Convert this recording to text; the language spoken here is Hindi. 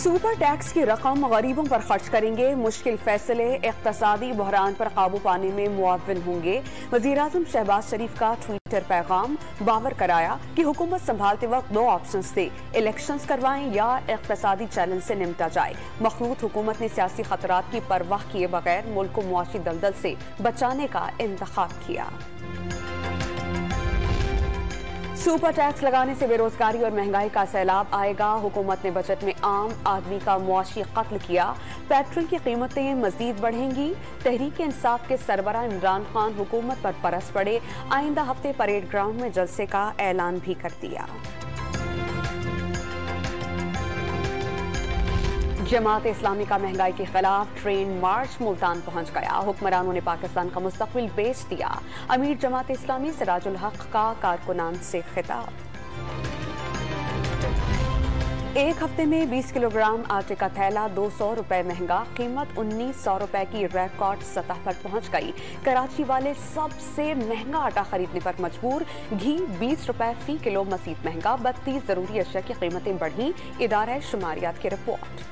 सुपर टैक्स की रकम गरीबों पर खर्च करेंगे, मुश्किल फैसले इक्तसादी बहरान पर काबू पाने में मुआविन होंगे। वज़ीर-ए-आज़म शहबाज शरीफ का ट्विटर पैगाम बावर कराया कि हुकूमत संभालते वक्त दो ऑप्शंस थे, इलेक्शंस करवाएं या इक्तसादी चैलेंज से निपटा जाए। मखलूत हुकूमत ने सियासी खतरात की परवाह किए बगैर मुल्क को मुआशी दलदल से बचाने का इंतखाब किया। सुपर टैक्स लगाने से बेरोजगारी और महंगाई का सैलाब आएगा। हुकूमत ने बजट में आम आदमी का मुआशी कत्ल किया। पेट्रोल की कीमतें मजीद बढ़ेंगी। तहरीक इंसाफ के सरबराह इमरान खान हुकूमत पर बरस पड़े। आइंदा हफ्ते परेड ग्राउंड में जलसे का ऐलान भी कर दिया। जमात इस्लामी का महंगाई के खिलाफ ट्रेन मार्च मुल्तान पहुंच गया। हुक्मरानों ने पाकिस्तान का मुस्तकबिल बेच दिया। अमीर जमात इस्लामी सिराजुल हक का कारकुनान से खिताब। एक हफ्ते में 20 किलोग्राम आटे का थैला 200 रुपए महंगा। कीमत 1900 रुपए की रिकॉर्ड सतह पर पहुंच गई। कराची वाले सबसे महंगा आटा खरीदने पर मजबूर। घी 20 रुपए फी किलो मजीद महंगा। 32 जरूरी अशिया की कीमतें बढ़ी। इदारा शुमारियात की रिपोर्ट।